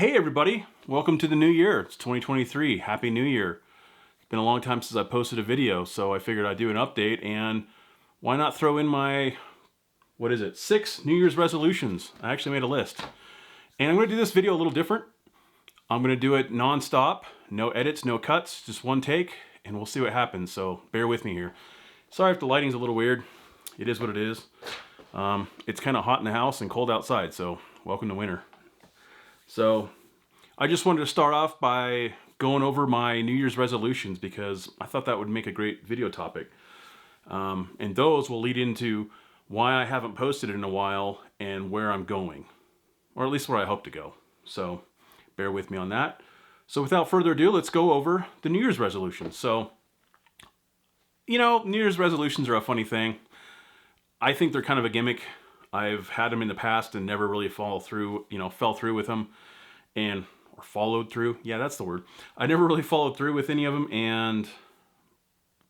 Hey everybody, welcome to the new year. It's 2023. Happy New Year. It's been a long time since I posted a video, so I figured I'd do an update, and why not throw in my, 6 New Year's resolutions. I actually made a list. And I'm going to do this video a little different. I'm going to do it non-stop, no edits, no cuts, just one take, and we'll see what happens, so bear with me here. Sorry if the lighting's a little weird. It is what it is. It's kind of hot in the house and cold outside, so welcome to winter. So I just wanted to start off by going over my New Year's resolutions because I thought that would make a great video topic. And those will lead into why I haven't posted in a while and where I'm going, or at least where I hope to go. So bear with me on that. So without further ado, let's go over the New Year's resolutions. So, New Year's resolutions are a funny thing. I think they're kind of a gimmick. I've had them in the past and never really fell through with them or followed through. Yeah, that's the word. I never really followed through with any of them, and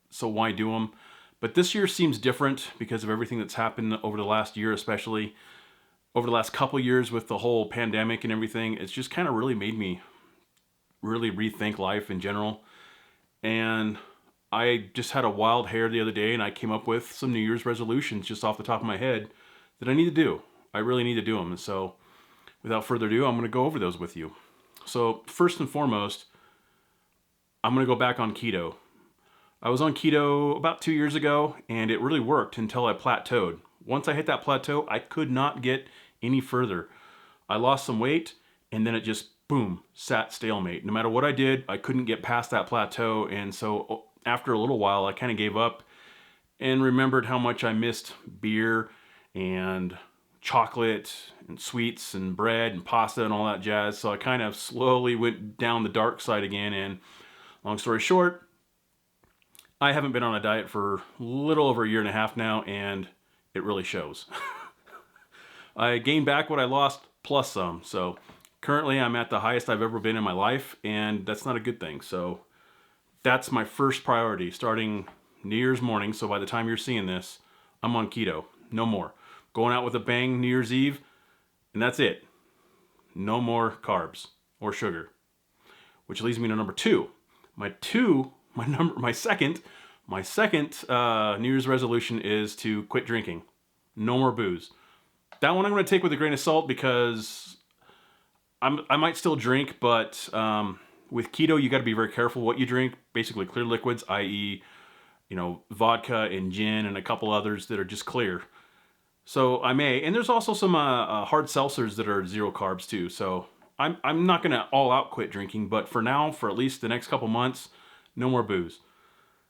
so why do them? But this year seems different because of everything that's happened over the last year, especially over the last couple years with the whole pandemic and everything. It's just kind of really made me really rethink life in general. And I just had a wild hair the other day, and I came up with some New Year's resolutions just off the top of my head that I need to do. I really need to do them. And so without further ado, I'm going to go over those with you. So first and foremost, I'm going to go back on keto. I was on keto about 2 years ago, and it really worked until I plateaued. Once I hit that plateau, I could not get any further. I lost some weight, and then it just, boom, sat stalemate. No matter what I did, I couldn't get past that plateau. And so after a little while, I kind of gave up and remembered how much I missed beer and chocolate and sweets and bread and pasta and all that jazz. So I kind of slowly went down the dark side again. And long story short, I haven't been on a diet for a little over a year and a half now, and it really shows. I gained back what I lost plus some. So currently I'm at the highest I've ever been in my life, and that's not a good thing. So that's my first priority starting New Year's morning. So by the time you're seeing this, I'm on keto. No more. Going out with a bang New Year's Eve, and that's it. No more carbs or sugar. Which leads me to number 2. My second New Year's resolution is to quit drinking. No more booze. That one I'm going to take with a grain of salt because I might still drink, but with keto you got to be very careful what you drink. Basically clear liquids, i.e., vodka and gin and a couple others that are just clear. So I may, and there's also some hard seltzers that are 0 carbs too. So I'm not going to all out quit drinking, but for now, for at least the next couple months, no more booze.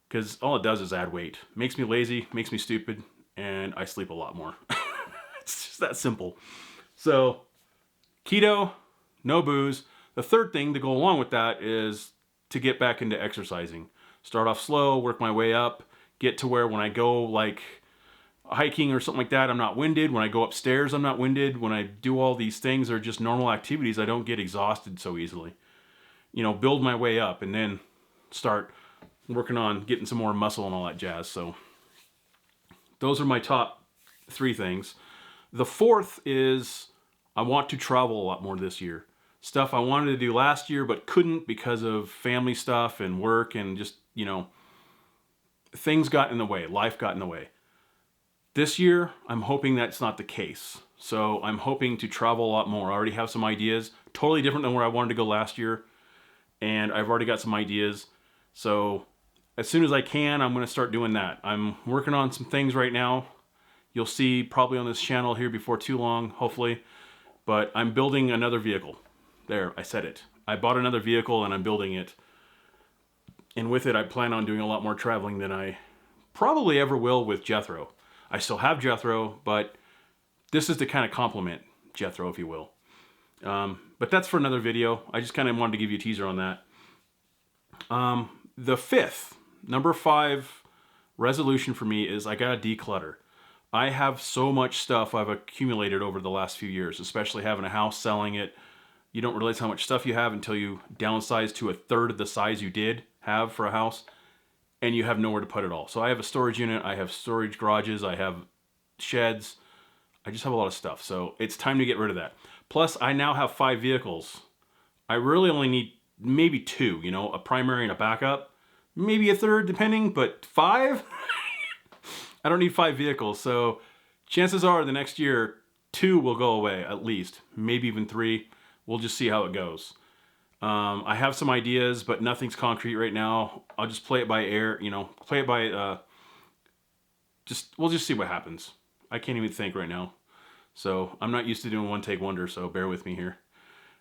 Because all it does is add weight. Makes me lazy, makes me stupid, and I sleep a lot more. It's just that simple. So keto, no booze. The third thing to go along with that is to get back into exercising. Start off slow, work my way up, get to where when I go like hiking or something like that, I'm not winded. When I go upstairs, I'm not winded. When I do all these things that are just normal activities, I don't get exhausted so easily. Build my way up and then start working on getting some more muscle and all that jazz. So those are my top 3 things. The fourth is I want to travel a lot more this year. Stuff I wanted to do last year but couldn't because of family stuff and work and just, things got in the way. Life got in the way. This year, I'm hoping that's not the case. So I'm hoping to travel a lot more. I already have some ideas, totally different than where I wanted to go last year. And I've already got some ideas. So as soon as I can, I'm going to start doing that. I'm working on some things right now. You'll see probably on this channel here before too long, hopefully. But I'm building another vehicle. There, I said it. I bought another vehicle and I'm building it. And with it, I plan on doing a lot more traveling than I probably ever will with Jethro. I still have Jethro, but this is to kind of complement Jethro, if you will. But that's for another video. I just kind of wanted to give you a teaser on that. The number 5 resolution for me is I gotta declutter. I have so much stuff I've accumulated over the last few years, especially having a house, selling it. You don't realize how much stuff you have until you downsize to a third of the size you did have for a house, and you have nowhere to put it all. So I have a storage unit, I have storage garages, I have sheds. I just have a lot of stuff. So it's time to get rid of that. Plus, I now have 5 vehicles. I really only need maybe 2, you know, a primary and a backup, maybe a third depending, but 5? I don't need 5 vehicles, so chances are the next year 2 will go away at least, maybe even 3. We'll just see how it goes. I have some ideas, but nothing's concrete right now. I'll just play it by ear, you know, play it by, we'll just see what happens. I can't even think right now. So I'm not used to doing one take wonder, so bear with me here.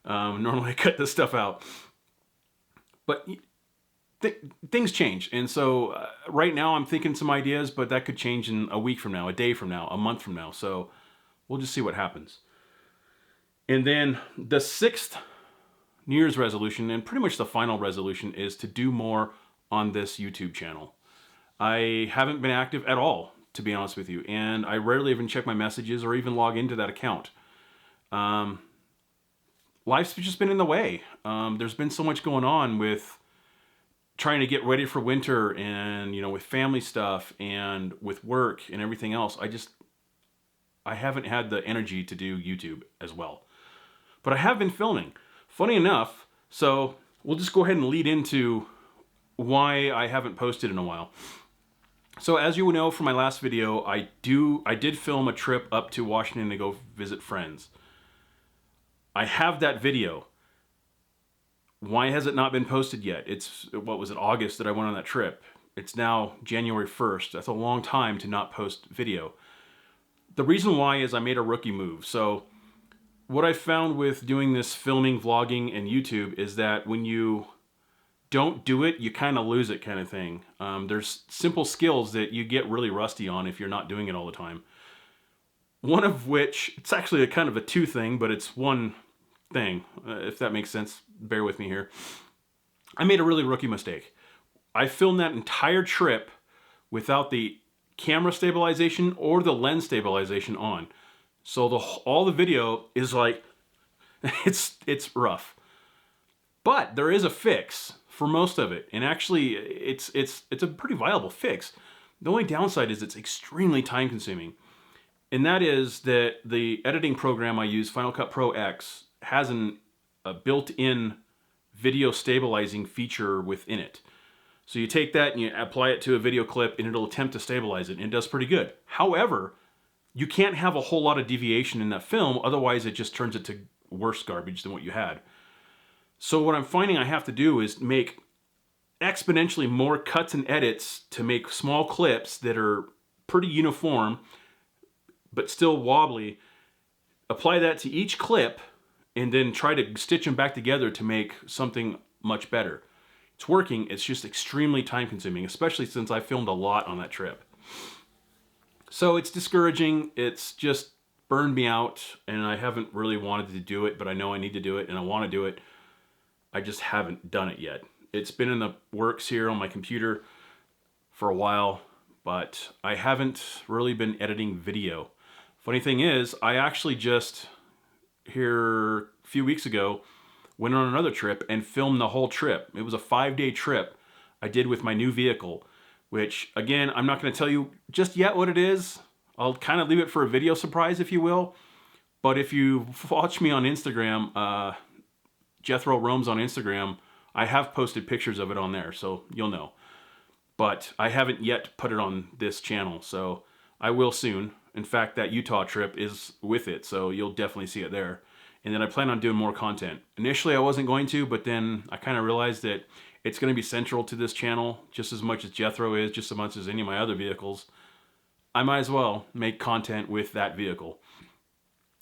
Normally I cut this stuff out. But things change. And so right now I'm thinking some ideas, but that could change in a week from now, a day from now, a month from now. So we'll just see what happens. And then the 6th New Year's resolution, and pretty much the final resolution, is to do more on this YouTube channel. I haven't been active at all, to be honest with you, and I rarely even check my messages or even log into that account. Life's just been in the way. There's been so much going on with trying to get ready for winter, and you know, with family stuff and with work and everything else. I haven't had the energy to do YouTube as well. But I have been filming. Funny enough, so we'll just go ahead and lead into why I haven't posted in a while. So as you know from my last video, I did film a trip up to Washington to go visit friends. I have that video. Why has it not been posted yet? It's, what was it, August that I went on that trip. It's now January 1st. That's a long time to not post video. The reason why is I made a rookie move. So what I found with doing this filming, vlogging, and YouTube is that when you don't do it, you kind of lose it, kind of thing. There's simple skills that you get really rusty on if you're not doing it all the time. One of which, it's actually a kind of a 2 thing, but it's one thing, if that makes sense. Bear with me here. I made a really rookie mistake. I filmed that entire trip without the camera stabilization or the lens stabilization on. So all the video is like, it's rough. But there is a fix for most of it, and actually it's a pretty viable fix. The only downside is it's extremely time consuming. And that is that the editing program I use, Final Cut Pro X, has a built-in video stabilizing feature within it. So you take that and you apply it to a video clip and it'll attempt to stabilize it, and it does pretty good. However, you can't have a whole lot of deviation in that film, otherwise it just turns it to worse garbage than what you had. So what I'm finding I have to do is make exponentially more cuts and edits to make small clips that are pretty uniform, but still wobbly. Apply that to each clip, and then try to stitch them back together to make something much better. It's working, it's just extremely time consuming, especially since I filmed a lot on that trip. So it's discouraging, it's just burned me out, and I haven't really wanted to do it, but I know I need to do it, and I want to do it. I just haven't done it yet. It's been in the works here on my computer for a while, but I haven't really been editing video. Funny thing is, I actually just, here a few weeks ago, went on another trip and filmed the whole trip. It was a 5-day trip I did with my new vehicle, which, again, I'm not going to tell you just yet what it is. I'll kind of leave it for a video surprise, if you will. But if you watch me on Instagram, Jethro Roams on Instagram, I have posted pictures of it on there, so you'll know. But I haven't yet put it on this channel, so I will soon. In fact, that Utah trip is with it, so you'll definitely see it there. And then I plan on doing more content. Initially, I wasn't going to, but then I kind of realized that it's going to be central to this channel, just as much as Jethro is, just as much as any of my other vehicles. I might as well make content with that vehicle,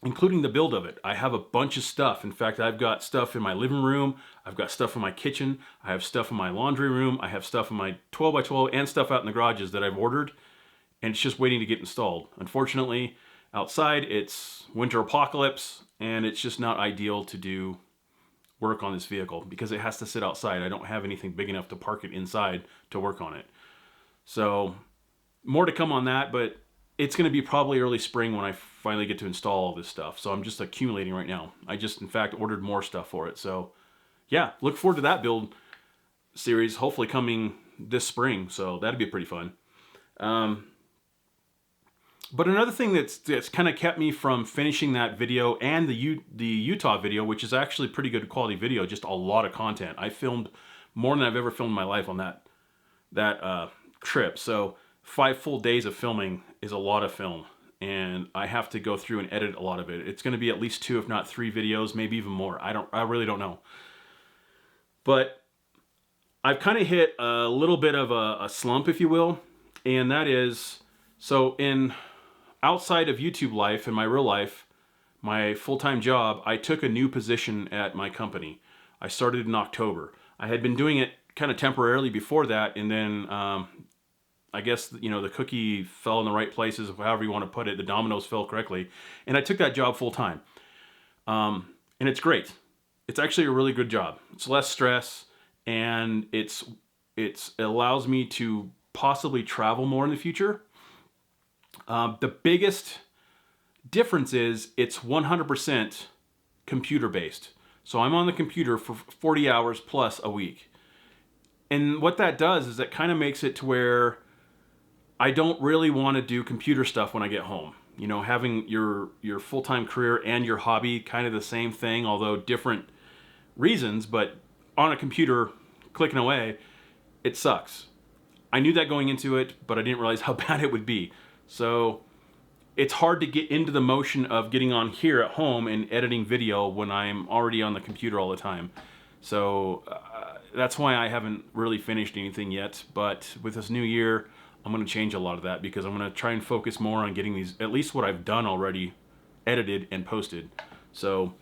including the build of it. I have a bunch of stuff. In fact, I've got stuff in my living room, I've got stuff in my kitchen, I have stuff in my laundry room, I have stuff in my 12x12 and stuff out in the garages that I've ordered, and it's just waiting to get installed. Unfortunately, outside it's winter apocalypse, and it's just not ideal to do work on this vehicle because it has to sit outside. I don't have anything big enough to park it inside to work on it. So more to come on that, but it's going to be probably early spring when I finally get to install all this stuff. So I'm just accumulating right now. I just, in fact, ordered more stuff for it. So yeah, look forward to that build series, hopefully coming this spring. So that'd be pretty fun. But another thing that's kind of kept me from finishing that video and the Utah video, which is actually pretty good quality video, just a lot of content. I filmed more than I've ever filmed in my life on that trip. So 5 full days of filming is a lot of film, and I have to go through and edit a lot of it. It's going to be at least 2, if not 3 videos, maybe even more. I really don't know. But I've kind of hit a little bit of a slump, if you will, and that is, so outside of YouTube life, in my real life, my full-time job, I took a new position at my company. I started in October. I had been doing it kind of temporarily before that, and then I guess, you know, the cookie fell in the right places, however you want to put it. The dominoes fell correctly, and I took that job full-time. And it's great. It's actually a really good job. It's less stress, and it allows me to possibly travel more in the future. The biggest difference is it's 100% computer based. So I'm on the computer for 40 hours plus a week. And what that does is it kind of makes it to where I don't really want to do computer stuff when I get home. You know, having your full-time career and your hobby kind of the same thing, although different reasons, but on a computer clicking away, it sucks. I knew that going into it, but I didn't realize how bad it would be. So it's hard to get into the motion of getting on here at home and editing video when I'm already on the computer all the time. So that's why I haven't really finished anything yet. But with this new year, I'm going to change a lot of that, because I'm going to try and focus more on getting these, at least what I've done already, edited and posted. So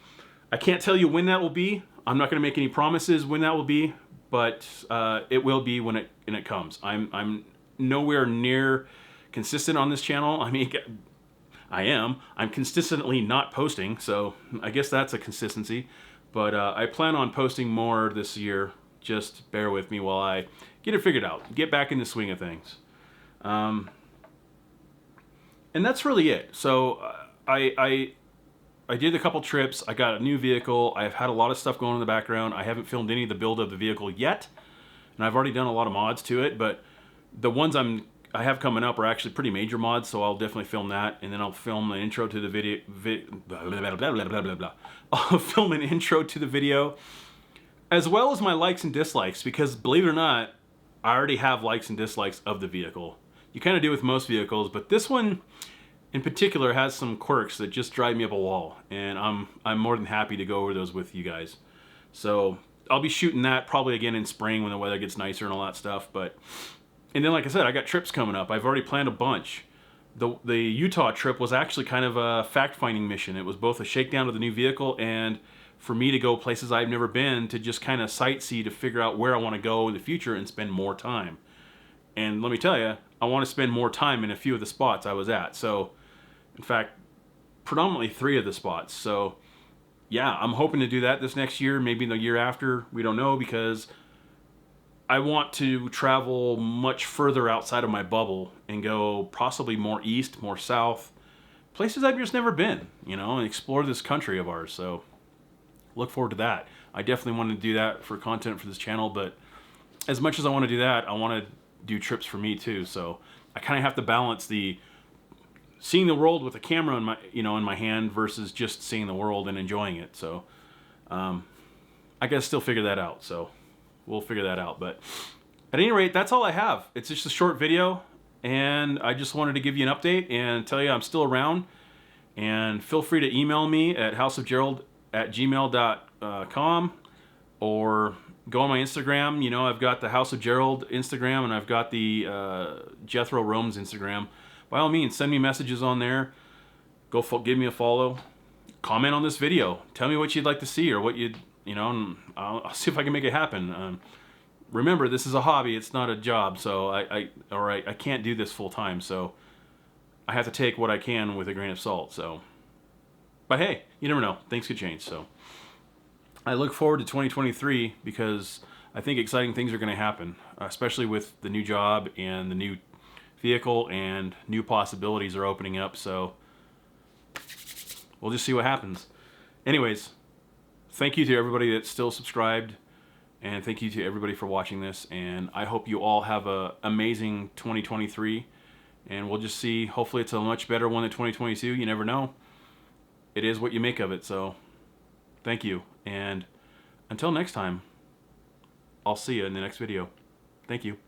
I can't tell you when that will be. I'm not going to make any promises when that will be, but it will be when it comes. I'm nowhere near consistent on this channel. I mean, I'm consistently not posting, so I guess that's a consistency. But I plan on posting more this year. Just bear with me while I get it figured out, get back in the swing of things. And that's really it. So I did a couple trips. I got a new vehicle. I've had a lot of stuff going in the background. I haven't filmed any of the build of the vehicle yet, and I've already done a lot of mods to it, but the ones I have coming up are actually pretty major mods, so I'll definitely film that, and then I'll film an intro to the video. I'll film an intro to the video, as well as my likes and dislikes, because believe it or not, I already have likes and dislikes of the vehicle. You kind of do with most vehicles, but this one in particular has some quirks that just drive me up a wall, and I'm more than happy to go over those with you guys. So I'll be shooting that probably again in spring when the weather gets nicer and all that stuff. And then, like I said, I got trips coming up. I've already planned a bunch. The Utah trip was actually kind of a fact-finding mission. It was both a shakedown of the new vehicle and for me to go places I've never been, to just kind of sightsee, to figure out where I want to go in the future and spend more time. And let me tell you, I want to spend more time in a few of the spots I was at. So, in fact, predominantly 3 of the spots. So, yeah, I'm hoping to do that this next year, maybe the year after. We don't know, because I want to travel much further outside of my bubble and go possibly more east, more south, places I've just never been, you know, and explore this country of ours. So look forward to that. I definitely want to do that for content for this channel, but as much as I want to do that, I want to do trips for me too. So I kind of have to balance the seeing the world with a camera in my, in my hand versus just seeing the world and enjoying it. So I gotta still figure that out. So we'll figure that out. But at any rate, that's all I have. It's just a short video, and I just wanted to give you an update and tell you I'm still around. And feel free to email me at houseofgerald@gmail.com, or go on my Instagram. I've got the House of Gerald Instagram, and I've got the Jethro Rome's Instagram. By all means, send me messages on there. Go give me a follow. Comment on this video. Tell me what you'd like to see, or what and I'll see if I can make it happen. Remember, this is a hobby. It's not a job. So I can't do this full time. So I have to take what I can with a grain of salt. So, but hey, you never know. Things could change. So I look forward to 2023, because I think exciting things are going to happen, especially with the new job and the new vehicle, and new possibilities are opening up. So we'll just see what happens. Anyways, thank you to everybody that's still subscribed, and thank you to everybody for watching this, and I hope you all have an amazing 2023, and we'll just see. Hopefully it's a much better one than 2022. You never know. It is what you make of it. So thank you, and until next time, I'll see you in the next video. Thank you.